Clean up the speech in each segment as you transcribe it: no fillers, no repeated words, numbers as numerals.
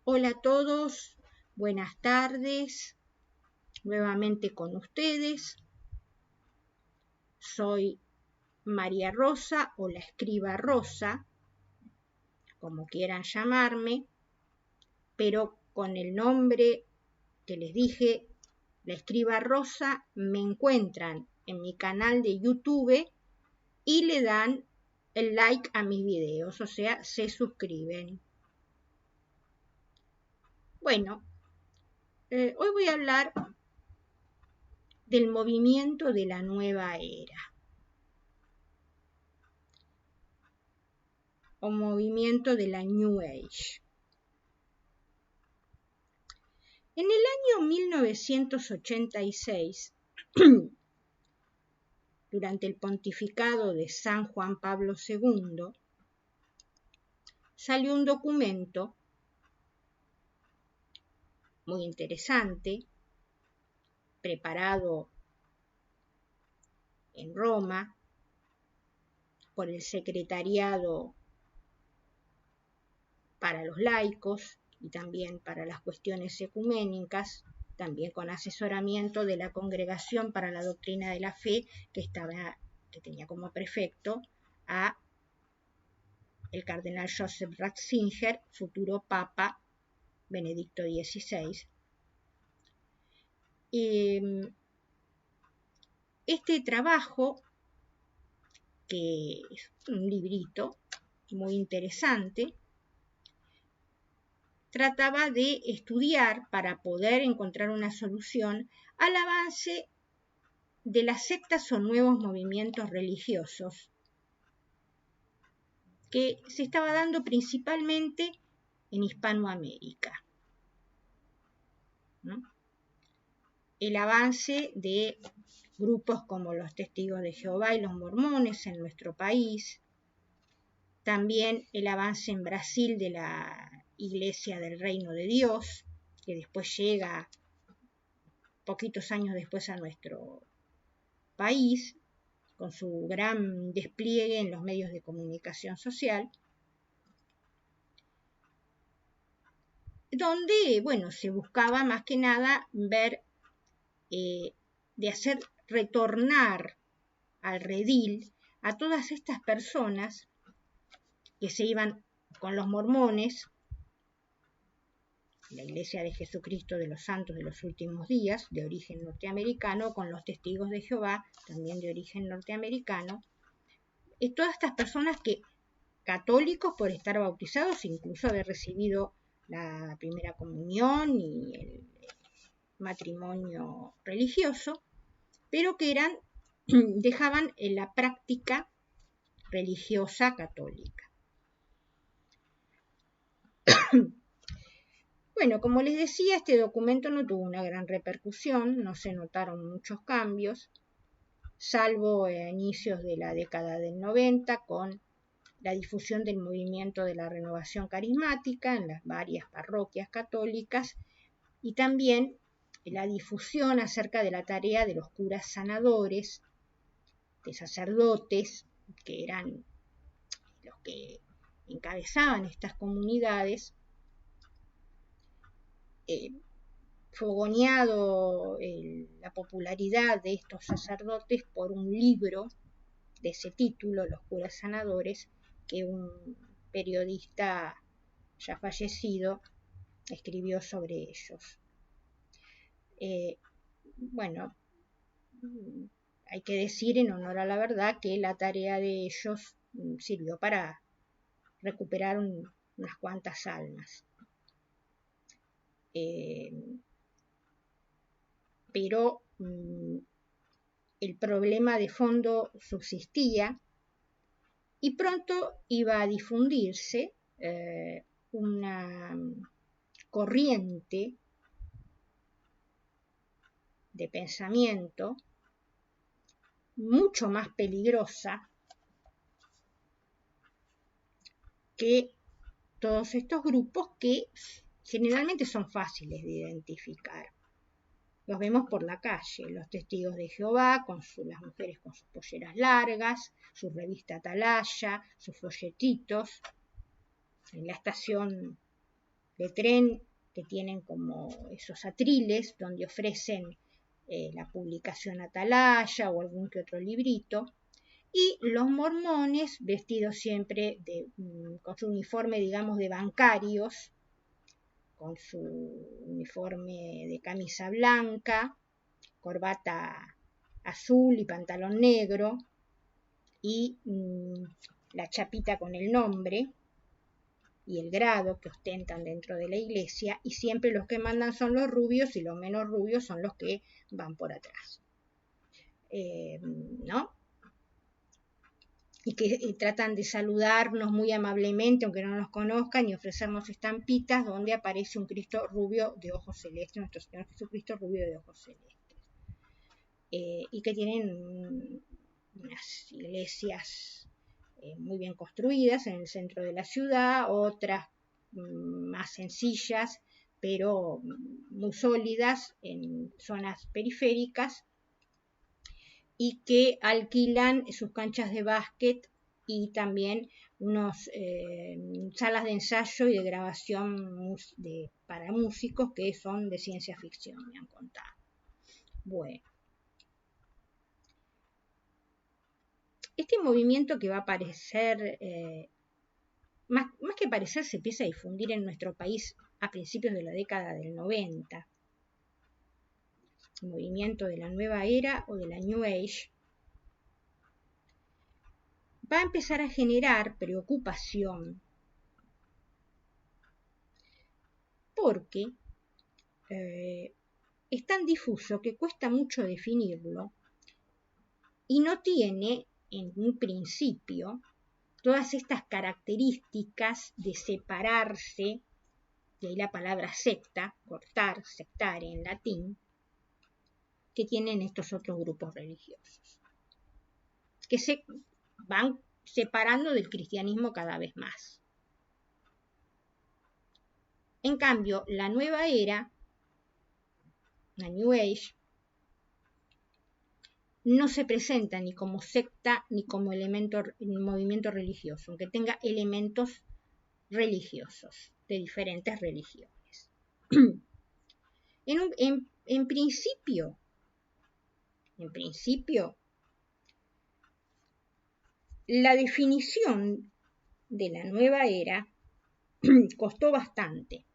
Hola a todos, buenas tardes, nuevamente con ustedes. Soy María Rosa o la escriba Rosa, como quieran llamarme, pero con el nombre que les dije, la escriba Rosa, me encuentran en mi canal de YouTube y le dan el like a mis videos, o sea, se suscriben. Bueno, hoy voy a hablar del movimiento de la nueva era o movimiento de la New Age. En el año 1986, durante el pontificado de San Juan Pablo II, salió un documento muy interesante, preparado en Roma por el Secretariado para los Laicos y también para las cuestiones ecuménicas, también con asesoramiento de la Congregación para la Doctrina de la Fe, que tenía como prefecto a el cardenal Joseph Ratzinger, futuro Papa Benedicto XVI. Este trabajo, que es un librito muy interesante, trataba de estudiar para poder encontrar una solución al avance de las sectas o nuevos movimientos religiosos que se estaba dando principalmente en Hispanoamérica, ¿no? El avance de grupos como los Testigos de Jehová y los Mormones en nuestro país, también el avance en Brasil de la Iglesia del Reino de Dios, que después llega poquitos años después a nuestro país, con su gran despliegue en los medios de comunicación social, donde, bueno, se buscaba más que nada ver, de hacer retornar al redil a todas estas personas que se iban con los mormones, la Iglesia de Jesucristo de los Santos de los Últimos Días, de origen norteamericano, con los Testigos de Jehová, también de origen norteamericano, y todas estas personas que, católicos por estar bautizados, incluso haber recibido la primera comunión y el matrimonio religioso, pero que dejaban en la práctica religiosa católica. Bueno, como les decía, este documento no tuvo una gran repercusión, no se notaron muchos cambios, salvo a inicios de la década del 90, con la difusión del movimiento de la renovación carismática en las varias parroquias católicas y también la difusión acerca de la tarea de los curas sanadores, de sacerdotes, que eran los que encabezaban estas comunidades, fogoneado la popularidad de estos sacerdotes por un libro de ese título, Los curas sanadores, que un periodista ya fallecido escribió sobre ellos. Bueno, hay que decir en honor a la verdad que la tarea de ellos sirvió para recuperar unas cuantas almas. Pero el problema de fondo subsistía y pronto iba a difundirse una corriente de pensamiento mucho más peligrosa que todos estos grupos, que generalmente son fáciles de identificar. Los vemos por la calle, los Testigos de Jehová, las mujeres con sus polleras largas, su revista Atalaya, sus folletitos, en la estación de tren que tienen como esos atriles donde ofrecen la publicación Atalaya o algún que otro librito, y los mormones vestidos siempre con su uniforme, digamos, de bancarios, con su uniforme de camisa blanca, corbata azul y pantalón negro, y la chapita con el nombre y el grado que ostentan dentro de la iglesia, y siempre los que mandan son los rubios y los menos rubios son los que van por atrás. ¿No? Y que tratan de saludarnos muy amablemente, aunque no nos conozcan, y ofrecernos estampitas donde aparece un Cristo rubio de ojos celestes, nuestro Señor Jesucristo rubio de ojos celestes. Y que tienen unas iglesias muy bien construidas en el centro de la ciudad, otras más sencillas, pero muy sólidas en zonas periféricas, y que alquilan sus canchas de básquet y también unas salas de ensayo y de grabación para músicos que son de ciencia ficción, me han contado. Bueno, este movimiento que va a aparecer, más que aparecer, se empieza a difundir en nuestro país a principios de la década del 90, el movimiento de la nueva era o de la New Age, va a empezar a generar preocupación porque es tan difuso que cuesta mucho definirlo y no tiene en un principio todas estas características de separarse, de ahí la palabra secta, cortar, sectare en latín, que tienen estos otros grupos religiosos, que se van separando del cristianismo cada vez más. En cambio, la nueva era, la New Age, no se presenta ni como secta ni como movimiento religioso, aunque tenga elementos religiosos de diferentes religiones. En principio, la definición de la nueva era costó bastante,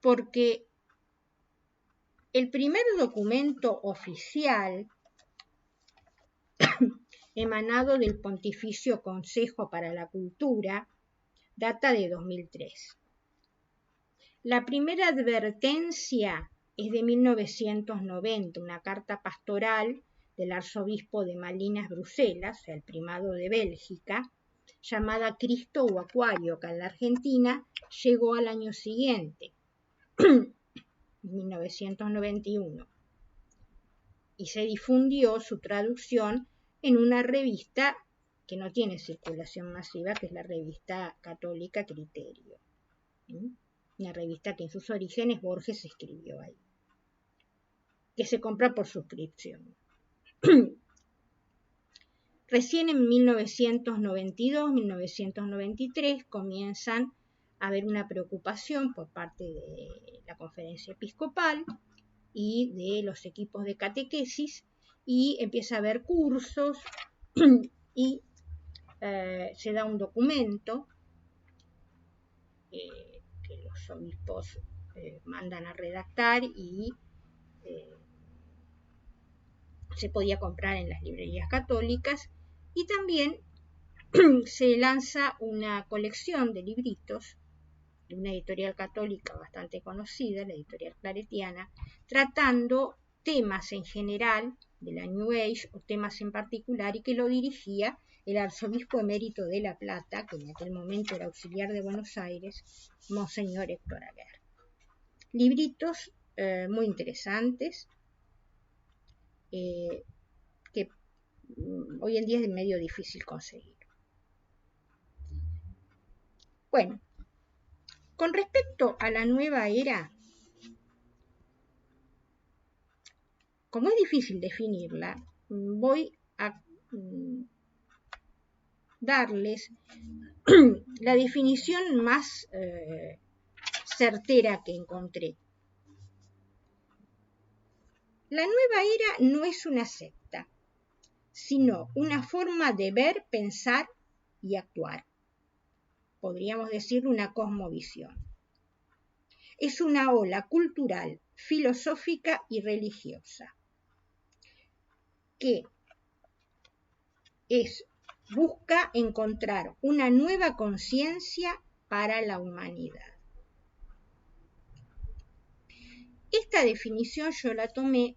porque el primer documento oficial emanado del Pontificio Consejo para la Cultura data de 2003. La primera advertencia es de 1990, una carta pastoral del arzobispo de Malinas, Bruselas, el primado de Bélgica, llamada Cristo o Acuario, que en la Argentina llegó al año siguiente, 1991, y se difundió su traducción en una revista que no tiene circulación masiva, que es la revista católica Criterio, una revista que en sus orígenes Borges escribió ahí, que se compra por suscripción. Recién en 1992, 1993 comienzan a haber una preocupación por parte de la Conferencia Episcopal y de los equipos de catequesis, y empieza a haber cursos y se da un documento que los obispos mandan a redactar y se podía comprar en las librerías católicas, y también se lanza una colección de libritos de una editorial católica bastante conocida, la editorial Claretiana, tratando temas en general de la New Age o temas en particular, y que lo dirigía el arzobispo emérito de La Plata, que en aquel momento era auxiliar de Buenos Aires, Monseñor Héctor Aguer. Libritos muy interesantes, que hoy en día es medio difícil conseguir. Bueno, con respecto a la nueva era, como es difícil definirla, voy a darles la definición más certera que encontré. La nueva era no es una secta, sino una forma de ver, pensar y actuar. Podríamos decir una cosmovisión. Es una ola cultural, filosófica y religiosa que busca encontrar una nueva conciencia para la humanidad. Esta definición yo la tomé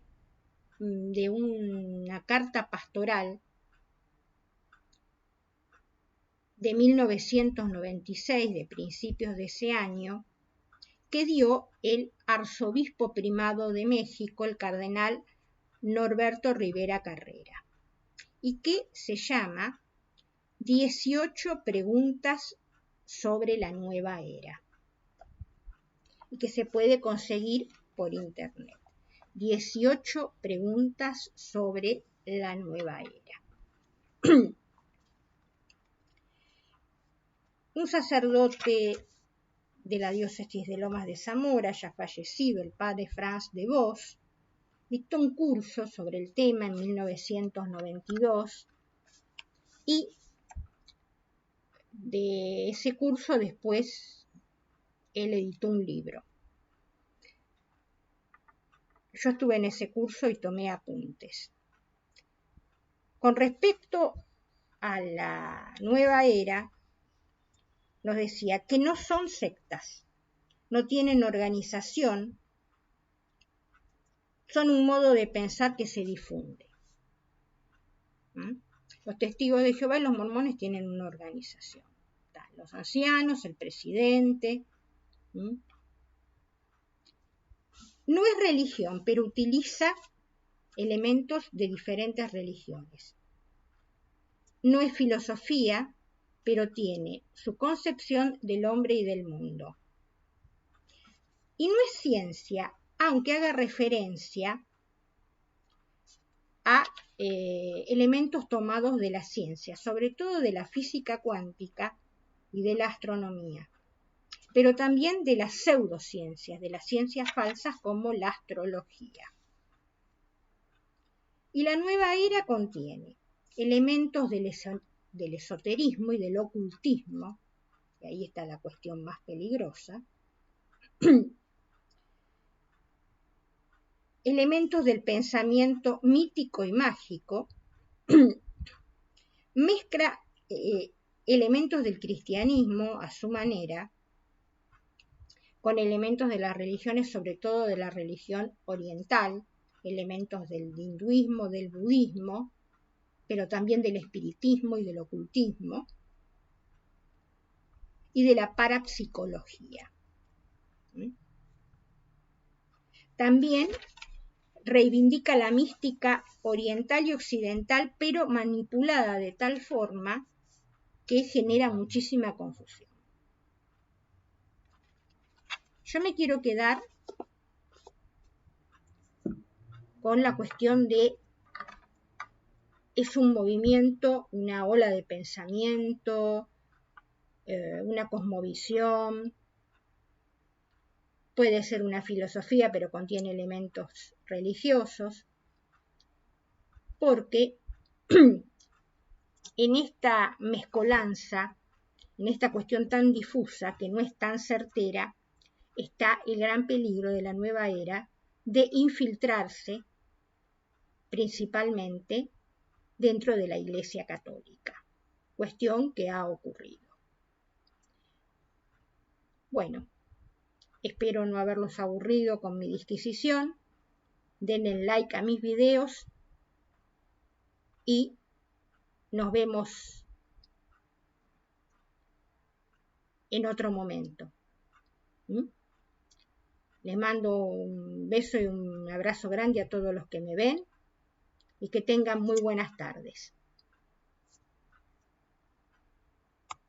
de una carta pastoral de 1996, de principios de ese año, que dio el arzobispo primado de México, el cardenal Norberto Rivera Carrera, y que se llama 18 preguntas sobre la nueva era, y que se puede conseguir por internet. 18 preguntas sobre la nueva era. Un sacerdote de la diócesis de Lomas de Zamora, ya fallecido, el padre Franz de Vos, dictó un curso sobre el tema en 1992 y de ese curso después él editó un libro. Yo estuve en ese curso y tomé apuntes. Con respecto a la nueva era, nos decía que no son sectas, no tienen organización, son un modo de pensar que se difunde. Los testigos de Jehová y los mormones tienen una organización. Están los ancianos, el presidente. No es religión, pero utiliza elementos de diferentes religiones. No es filosofía, pero tiene su concepción del hombre y del mundo. Y no es ciencia, aunque haga referencia a elementos tomados de la ciencia, sobre todo de la física cuántica y de la astronomía, pero también de las pseudociencias, de las ciencias falsas como la astrología. Y la nueva era contiene elementos del esoterismo y del ocultismo, y ahí está la cuestión más peligrosa, elementos del pensamiento mítico y mágico, mezcla elementos del cristianismo a su manera con elementos de las religiones, sobre todo de la religión oriental, elementos del hinduismo, del budismo, pero también del espiritismo y del ocultismo, y de la parapsicología. También reivindica la mística oriental y occidental, pero manipulada de tal forma que genera muchísima confusión. Yo me quiero quedar con la cuestión de es un movimiento, una ola de pensamiento, una cosmovisión, puede ser una filosofía, pero contiene elementos religiosos, porque en esta mezcolanza, en esta cuestión tan difusa, que no es tan certera, está el gran peligro de la nueva era de infiltrarse principalmente dentro de la Iglesia Católica, cuestión que ha ocurrido. Bueno, espero no haberlos aburrido con mi disquisición. Denle like a mis videos y nos vemos en otro momento. Les mando un beso y un abrazo grande a todos los que me ven y que tengan muy buenas tardes.